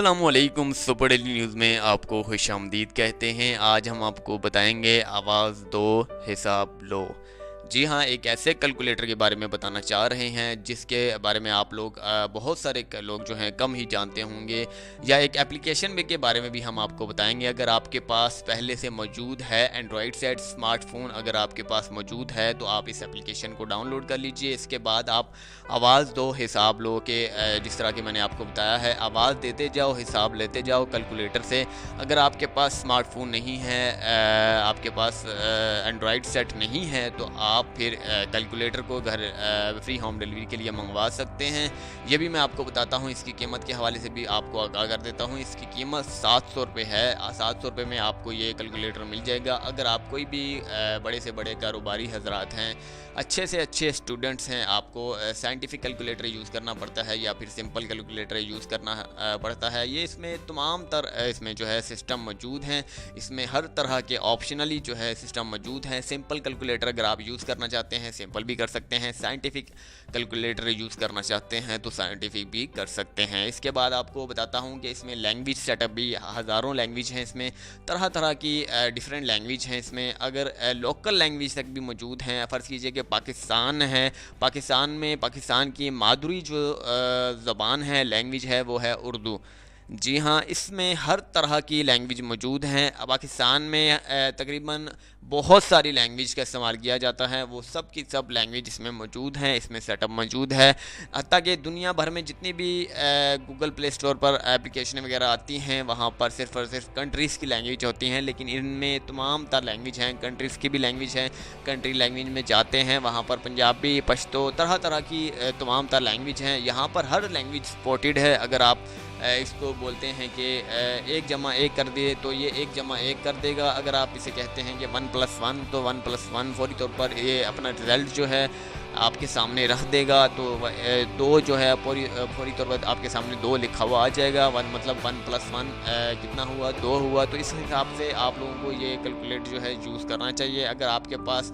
अस्सलामुअलैकुम। Super daily news में आपको खुशामदीद कहते हैं। आज हम आपको बताएंगे आवाज़ दो हिसाब लो। जी हाँ, एक ऐसे कैलकुलेटर के बारे में बताना चाह रहे हैं जिसके बारे में आप लोग बहुत सारे लोग जो हैं कम ही जानते होंगे, या एक एप्लीकेशन के बारे में भी हम आपको बताएंगे। अगर आपके पास पहले से मौजूद है एंड्रॉयड सेट स्मार्टफोन, अगर आपके पास मौजूद है तो आप इस एप्लीकेशन को डाउनलोड कर लीजिए। इसके बाद आप आवाज़ दो हिसाब लो के जिस तरह की मैंने आपको बताया है, आवाज़ देते जाओ हिसाब लेते जाओ कैलकुलेटर से। अगर आपके पास स्मार्टफोन नहीं है, आपके पास एंड्रॉयड सेट नहीं है, तो आप फिर कैलकुलेटर को घर फ्री होम डिलीवरी के लिए मंगवा सकते हैं। ये भी मैं आपको बताता हूँ, इसकी कीमत के हवाले से भी आपको आगाह कर देता हूँ। इसकी कीमत 700 रुपये है। 700 रुपये में आपको ये कैलकुलेटर मिल जाएगा। अगर आप कोई भी बड़े से बड़े कारोबारी हजरात हैं, अच्छे से अच्छे स्टूडेंट्स हैं, आपको साइंटिफिक कैलकुलेटर यूज़ करना पड़ता है या फिर सिंपल कैलकुलेटर यूज़ करना पड़ता है, ये इसमें तमाम इसमें जो है सिस्टम मौजूद हैं। इसमें हर तरह के ऑप्शनली जो है सिस्टम मौजूद हैं। सिंपल कैलकुलेटर अगर आप यूज़ करना चाहते हैं सिंपल भी कर सकते हैं, साइंटिफिक कैलकुलेटर यूज़ करना चाहते हैं तो साइंटिफिक भी कर सकते हैं। इसके बाद आपको बताता हूँ कि इसमें लैंग्वेज सेटअप भी हज़ारों लैंग्वेज हैं, इसमें तरह तरह की डिफरेंट लैंग्वेज हैं। इसमें अगर लोकल लैंग्वेज तक भी मौजूद हैं। फ़र्ज़ कीजिए कि पाकिस्तान है, पाकिस्तान में पाकिस्तान की मादरी जो ज़बान है, लैंग्वेज है, वो है उर्दू। जी हाँ, इसमें हर तरह की लैंग्वेज मौजूद हैं। पाकिस्तान में तकरीबन बहुत सारी लैंग्वेज का इस्तेमाल किया जाता है, वो सब की सब लैंग्वेज इसमें मौजूद हैं, इसमें सेटअप मौजूद है। हत्ता कि दुनिया भर में जितनी भी गूगल प्ले स्टोर पर एप्लीकेशन वगैरह आती हैं, वहाँ पर सिर्फ और सिर्फ कंट्रीज़ की लैंग्वेज होती हैं, लेकिन इनमें तमाम तर लैंग्वेज हैं, कंट्रीज़ की भी लैंग्वेज हैं। कंट्री लैंग्वेज में जाते हैं, वहाँ पर पंजाबी, पश्तो, तरह तरह की तमाम तर लैंग्वेज हैं। यहाँ पर हर लैंग्वेज सपोर्टेड है। अगर आप इसको बोलते हैं कि 1+1 कर दे तो ये 1+1 कर देगा। अगर आप इसे कहते हैं कि 1+1 तो 1+1 फौरी तौर पर ये अपना रिज़ल्ट जो है आपके सामने रख देगा। तो 2 जो है फौरी तौर पर आपके सामने 2 लिखा हुआ आ जाएगा। 1 मतलब 1+1 कितना हुआ, 2 हुआ। तो इस हिसाब से आप लोगों को ये कैलकुलेटर जो है यूज़ करना चाहिए। अगर आपके पास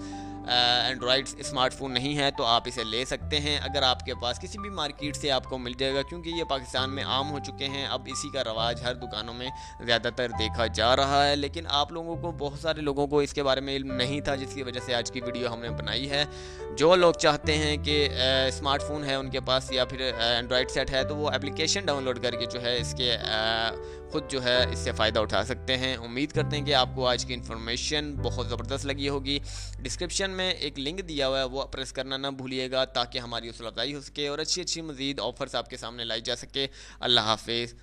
एंड्रॉयड स्मार्टफोन नहीं है तो आप इसे ले सकते हैं। अगर आपके पास किसी भी मार्केट से आपको मिल जाएगा, क्योंकि ये पाकिस्तान में आम हो चुके हैं। अब इसी का रवाज हर दुकानों में ज़्यादातर देखा जा रहा है, लेकिन आप लोगों को, बहुत सारे लोगों को इसके बारे में इल्म नहीं था, जिसकी वजह से आज की वीडियो हमने बनाई है। जो लोग चाहते हैं कि स्मार्टफोन है उनके पास या फिर एंड्रॉयड सेट है, तो वो एप्लीकेशन डाउनलोड करके जो है इसके ख़ुद जो है इससे फ़ायदा उठा सकते हैं। उम्मीद करते हैं कि आपको आज की इन्फॉर्मेशन बहुत ज़बरदस्त लगी होगी। डिस्क्रिप्शन में एक लिंक दिया हुआ है, वो प्रेस करना ना भूलिएगा, ताकि हमारी हौसला अफजाई हो सके और अच्छी अच्छी मज़ीद ऑफ़र्स आपके सामने लाई जा सके। अल्लाह हाफिज़।